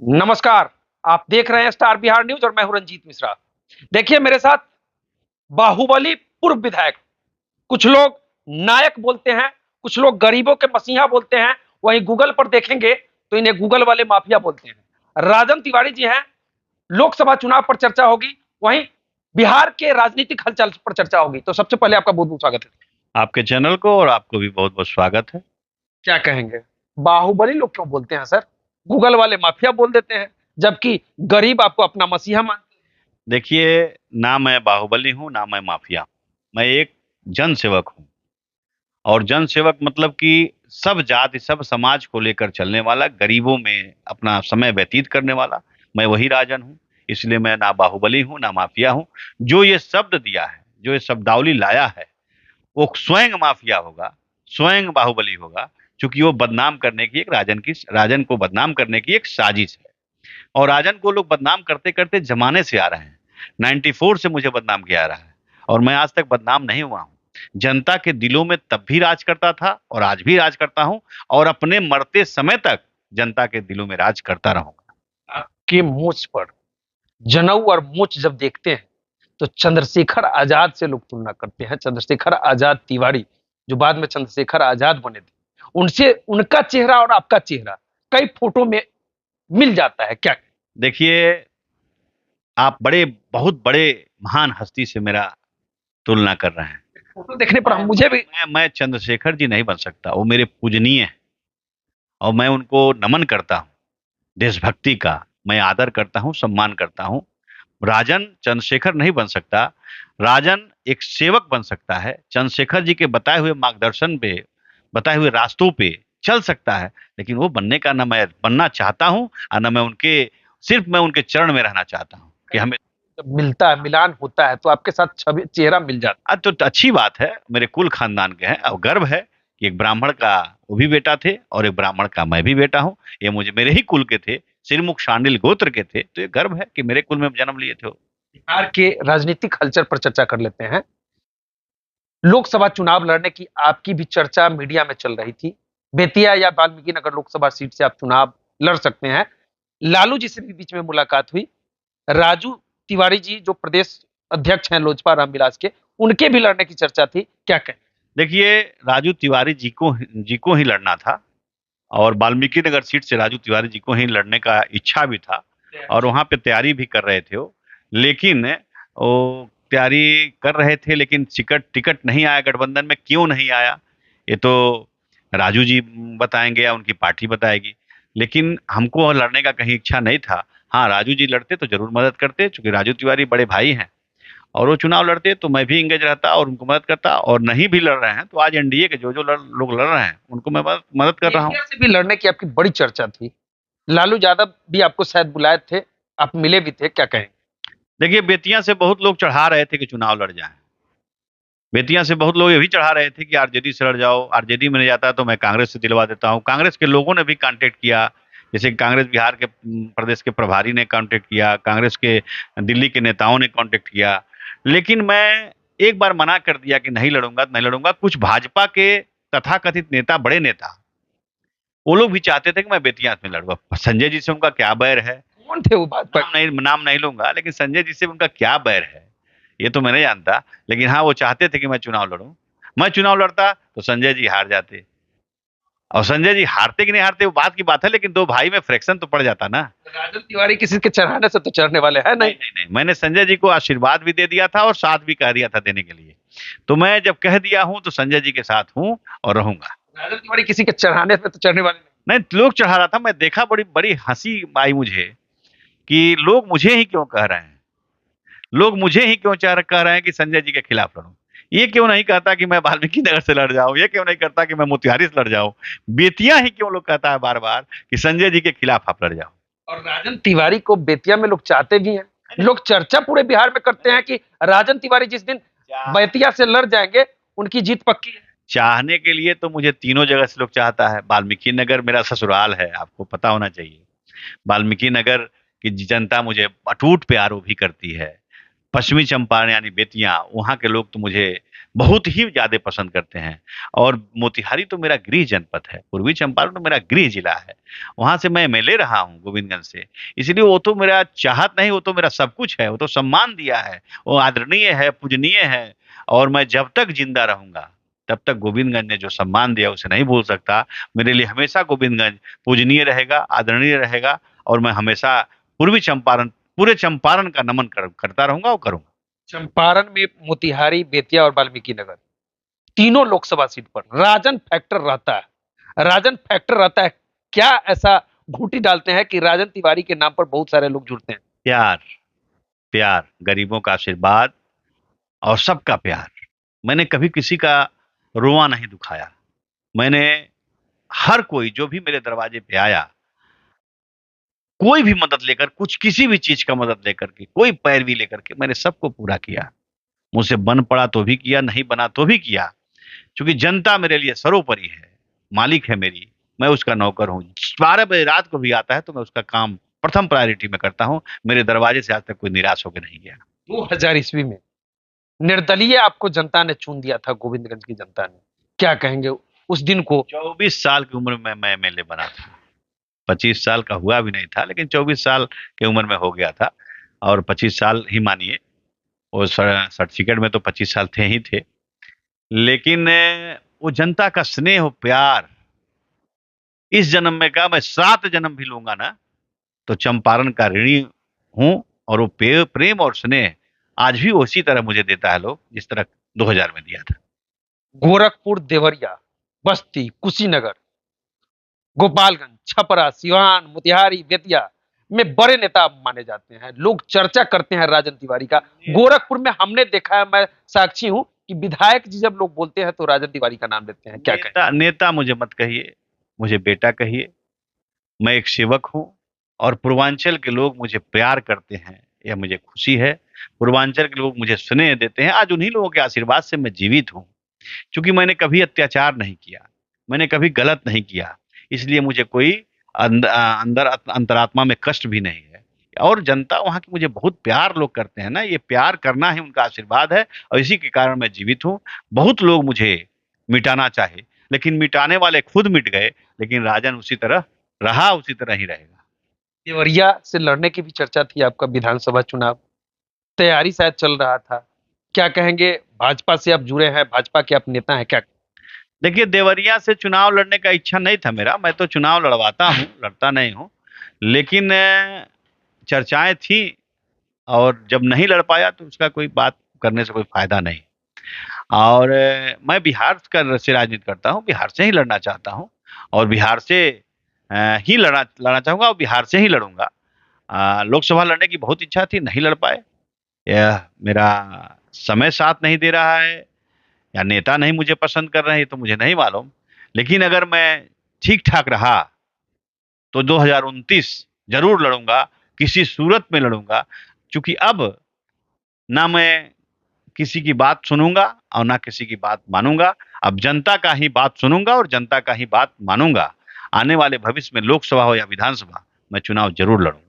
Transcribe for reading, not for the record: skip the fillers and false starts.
नमस्कार। आप देख रहे हैं स्टार बिहार न्यूज और मैं हूं रंजीत मिश्रा। देखिए मेरे साथ बाहुबली पूर्व विधायक, कुछ लोग नायक बोलते हैं, कुछ लोग गरीबों के मसीहा बोलते हैं, वहीं गूगल पर देखेंगे तो इन्हें गूगल वाले माफिया बोलते हैं। राजन तिवारी जी हैं। लोकसभा चुनाव पर चर्चा होगी, वहीं बिहार के राजनीतिक हलचल पर चर्चा होगी। तो सबसे पहले आपका बहुत बहुत स्वागत है। आपके चैनल को और आपको भी बहुत बहुत स्वागत है। क्या कहेंगे, बाहुबली लोग क्यों बोलते हैं सर? गूगल वाले माफिया बोल देते हैं, जबकि गरीब आपको अपना मसीहा मानते हैं। देखिए, ना मैं बाहुबली हूँ ना मैं माफिया हूँ। मैं एक जन सेवक हूँ। और जन सेवक मतलब कि सब जाति सब समाज को लेकर चलने वाला, गरीबों में अपना समय व्यतीत करने वाला, मैं वही राजन हूँ। इसलिए मैं ना बाहुबली हूँ ना माफिया हूँ। जो ये शब्द दिया है, जो ये शब्दावली लाया है, वो स्वयं माफिया होगा, स्वयं बाहुबली होगा। क्योंकि वो बदनाम करने की, एक राजन को बदनाम करने की एक साजिश है। और राजन को लोग बदनाम करते करते जमाने से आ रहे हैं। 94 से मुझे बदनाम किया जा रहा है और मैं आज तक बदनाम नहीं हुआ हूँ। जनता के दिलों में तब भी राज करता था और आज भी राज करता हूँ, और अपने मरते समय तक जनता के दिलों में राज करता रहूंगा। आपके मूछ पर जनेऊ और मूछ जब देखते हैं तो चंद्रशेखर आजाद से लोग तुलना करते हैं। चंद्रशेखर आजाद तिवारी, जो बाद में चंद्रशेखर आजाद बने थे, उनसे उनका चेहरा और आपका चेहरा कई फोटो में मिल जाता है। क्या देखिए, आप बहुत बड़े महान हस्ती से मेरा तुलना कर रहे हैं। फोटो देखने पर हम मुझे भी मैं चंद्रशेखर जी नहीं बन सकता। वो मेरे पूजनीय हैं और मैं उनको नमन करता हूँ। देशभक्ति का मैं आदर करता हूँ, सम्मान करता हूँ। राजन चंद्रशेखर नहीं बन सकता। राजन एक सेवक बन सकता है, चंद्रशेखर जी के बताए हुए मार्गदर्शन पे, बताए हुए रास्तों पे चल सकता है। लेकिन वो बनने का, ना मैं बनना चाहता हूँ और ना मैं उनके, सिर्फ मैं उनके चरण में रहना चाहता हूँ कि हमें। जब मिलता है, मिलान होता है, तो आपके साथ छवि चेहरा मिल जाता आज तो अच्छी बात है, मेरे कुल खानदान के हैं और गर्व है कि एक ब्राह्मण का वो भी बेटा थे और एक ब्राह्मण का मैं भी बेटा हूँ। ये मुझे मेरे ही कुल के थे, सिरमुख शांडिल गोत्र के थे, तो ये गर्व है कि मेरे कुल में जन्म लिए थे वो। है। बिहार के राजनीतिक हलचल पर चर्चा कर लेते हैं। लोकसभा चुनाव लड़ने की आपकी भी चर्चा मीडिया में चल रही थी। बेतिया या वाल्मीकि नगर लोकसभा सीट से आप चुनाव लड़ सकते हैं। लालू जी से भी बीच में मुलाकात हुई। राजू तिवारी जी जो प्रदेश अध्यक्ष हैं लोजपा रामविलास के, उनके भी लड़ने की चर्चा थी। क्या कहें? देखिए, राजू तिवारी जी को ही लड़ना था और वाल्मीकि नगर सीट से राजू तिवारी जी को ही लड़ने का इच्छा भी था और वहां पे तैयारी भी कर रहे थे वो। लेकिन वो तैयारी कर रहे थे, लेकिन टिकट टिकट नहीं आया गठबंधन में। क्यों नहीं आया, ये तो राजू जी बताएंगे या उनकी पार्टी बताएगी। लेकिन हमको लड़ने का कहीं इच्छा नहीं था। हाँ, राजू जी लड़ते तो जरूर मदद करते, क्योंकि राजू तिवारी बड़े भाई हैं। और वो चुनाव लड़ते तो मैं भी इंगेज रहता और उनको मदद करता। और नहीं भी लड़ रहे हैं तो आज एनडीए के जो लोग लड़ रहे हैं उनको मैं मदद कर रहा हूँ। इंडिया से भी लड़ने की आपकी बड़ी चर्चा थी। लालू यादव भी आपको शायद बुलाए थे, आप मिले भी थे। क्या कहें? देखिए, बेतिया से बहुत लोग चढ़ा रहे थे कि चुनाव लड़ जाएं। बेतिया से बहुत लोग ये भी चढ़ा रहे थे कि आरजेडी से लड़ जाओ, आरजेडी में नहीं जाता तो मैं कांग्रेस से दिलवा देता हूँ। कांग्रेस के लोगों ने भी कांटेक्ट किया, जैसे कांग्रेस बिहार के प्रदेश के प्रभारी ने कांटेक्ट किया, कांग्रेस के दिल्ली के नेताओं ने कांटेक्ट किया। लेकिन मैं एक बार मना कर दिया कि नहीं लड़ूंगा तो नहीं लड़ूंगा। कुछ भाजपा के तथाकथित नेता, बड़े नेता, वो लोग भी चाहते थे कि मैं बेतिया में लड़ूंगा। संजय जी से उनका क्या बैर है, कौन थे वो बात पर? नाम नहीं लूंगा, लेकिन संजय जी से उनका क्या बैर है ये तो मैं नहीं जानता। लेकिन हाँ, वो चाहते थे कि मैं चुनाव लड़ूं। मैं चुनाव लड़ता तो संजय जी हार जाते, और संजय जी हारते कि नहीं हारते वो बात की बात है, लेकिन दो भाई में फ्रैक्शन तो पड़ जाता ना। राजन तिवारी किसी के चढ़ाने से तो चढ़ने वाले हैं नहीं नहीं। नहीं नहीं, मैंने संजय जी को आशीर्वाद भी दे दिया था और साथ भी कह दिया था देने के लिए। तो मैं जब कह दिया हूं तो संजय जी के साथ हूं और रहूंगा। राजन तिवारी किसी के चढ़ाने से तो चढ़ने वाले नहीं। नहीं, लोग चढ़ा रहा था, मैं देखा, बड़ी बड़ी हंसी आई मुझे कि लोग मुझे ही क्यों कह रहे हैं, लोग मुझे ही क्यों कह रहे हैं कि संजय जी के खिलाफ लड़ूं। ये क्यों नहीं कहता कि मैं वाल्मीकि नगर से लड़ जाऊं, ये क्यों नहीं करता कि मैं मोतिहारी से लड़ जाऊं। बेतिया ही क्यों लोग कहता है बार बार कि संजय जी के खिलाफ आप लड़ जाओ। और राजन तिवारी को बेतिया में लोग चाहते भी हैं। लोग चर्चा पूरे बिहार में करते हैं कि राजन तिवारी जिस दिन बेतिया से लड़ जाएंगे उनकी जीत पक्की है। चाहने के लिए तो मुझे तीनों जगह से लोग चाहता है। वाल्मीकि नगर मेरा ससुराल है, आपको पता होना चाहिए। वाल्मीकि नगर की जनता मुझे अटूट प्यार वो भी करती है। पश्चिमी चंपारण यानी बेतिया, वहाँ के लोग तो मुझे बहुत ही ज्यादा पसंद करते हैं। और मोतिहारी तो मेरा गृह जनपद है, पूर्वी चंपारण तो मेरा गृह जिला है। वहां से मैं एमएलए रहा हूँ गोविंदगंज से। इसलिए वो तो मेरा चाहत नहीं, वो तो मेरा सब कुछ है, वो तो सम्मान दिया है, वो आदरणीय है, पूजनीय है। और मैं जब तक जिंदा रहूंगा तब तक गोविंदगंज ने जो सम्मान दिया उसे नहीं भूल सकता। मेरे लिए हमेशा गोविंदगंज पूजनीय रहेगा, आदरणीय रहेगा। और मैं हमेशा पूर्वी चंपारण, पूरे चंपारण का नमन करता रहूंगा और करूंगा। चंपारण में मोतिहारी, बेतिया और वाल्मीकि नगर, तीनों लोकसभा सीट पर राजन फैक्टर रहता है। राजन फैक्टर रहता है। क्या ऐसा घूंटी डालते हैं कि राजन तिवारी के नाम पर बहुत सारे लोग जुड़ते हैं? प्यार, प्यार, गरीबों का आशीर्वाद और सबका प्यार। मैंने कभी किसी का रोआ नहीं दुखाया। मैंने हर कोई जो भी मेरे दरवाजे पे आया, कोई भी मदद लेकर, कुछ किसी भी चीज का मदद लेकर के, कोई पैरवी लेकर के, मैंने सबको पूरा किया। मुझसे बन पड़ा तो भी किया, नहीं बना तो भी किया। क्योंकि जनता मेरे लिए सर्वोपरि है, मालिक है मेरी, मैं उसका नौकर हूँ। 12 बजे रात को भी आता है तो मैं उसका काम प्रथम प्रायोरिटी में करता हूँ। मेरे दरवाजे से आज तक कोई निराश होकर नहीं गया। 2000 ईस्वी में निर्दलीय आपको जनता ने चुन दिया था, गोविंदगंज की जनता ने। क्या कहेंगे उस दिन को? 24 साल की उम्र में मैं एमएलए बना था। 25 साल का हुआ भी नहीं था, लेकिन 24 साल की उम्र में हो गया था। और 25 साल ही मानिए, वो सर्टिफिकेट में तो 25 साल थे ही थे। लेकिन वो जनता का स्नेह और प्यार, इस जन्म में का मैं 7 जन्म भी लूंगा ना तो चंपारण का ऋणी हूं। और वो प्रेम और स्नेह आज भी उसी तरह मुझे देता है लोग, जिस तरह 2000 में दिया था। गोरखपुर, देवरिया, बस्ती, कुशीनगर, गोपालगंज, छपरा, सिवान, मोतिहारी, बेतिया में बड़े नेता आप माने जाते हैं। लोग चर्चा करते हैं राजन तिवारी का। गोरखपुर में हमने देखा है, मैं साक्षी हूं कि विधायक जी जब लोग बोलते हैं तो राजन तिवारी का नाम लेते हैं। क्या कहें? नेता नेता मुझे मत कहिए, मुझे बेटा कहिए। मैं एक सेवक हूं और पूर्वांचल के लोग मुझे प्यार करते हैं, यह मुझे खुशी है। पूर्वांचल के लोग मुझे स्नेह देते हैं। आज उन्हीं लोगों के आशीर्वाद से मैं जीवित हूं। क्योंकि मैंने कभी अत्याचार नहीं किया, मैंने कभी गलत नहीं किया, इसलिए मुझे कोई अंदर अंतरात्मा में कष्ट भी नहीं है। और जनता वहां की मुझे बहुत प्यार लोग करते हैं ना, ये प्यार करना ही उनका आशीर्वाद है, और इसी के कारण मैं जीवित हूँ। बहुत लोग मुझे मिटाना चाहे, लेकिन मिटाने वाले खुद मिट गए, लेकिन राजन उसी तरह रहा, उसी तरह ही रहेगा। देवरिया से लड़ने की भी चर्चा थी, आपका विधानसभा चुनाव तैयारी शायद चल रहा था। क्या कहेंगे? भाजपा से आप जुड़े हैं, भाजपा के आप नेता हैं, क्या? देखिए, देवरिया से चुनाव लड़ने का इच्छा नहीं था मेरा। मैं तो चुनाव लड़वाता हूँ, लड़ता नहीं हूँ। लेकिन चर्चाएं थी, और जब नहीं लड़ पाया तो उसका कोई बात करने से कोई फायदा नहीं। और मैं बिहार से राजनीति करता हूँ, बिहार से ही लड़ना चाहता हूँ। और बिहार से ही लड़ना चाहूंगा, और बिहार से ही लड़ूंगा। लोकसभा लड़ने की बहुत इच्छा थी, नहीं लड़ पाए। यह मेरा समय साथ नहीं दे रहा है, या नेता नहीं मुझे पसंद कर रहे हैं, तो मुझे नहीं मालूम। लेकिन अगर मैं ठीक ठाक रहा तो 2029 जरूर लड़ूंगा, किसी सूरत में लड़ूंगा। क्योंकि अब ना मैं किसी की बात सुनूंगा और ना किसी की बात मानूंगा। अब जनता का ही बात सुनूंगा और जनता का ही बात मानूंगा। आने वाले भविष्य में लोकसभा हो या विधानसभा, मैं चुनाव जरूर लड़ूंगा।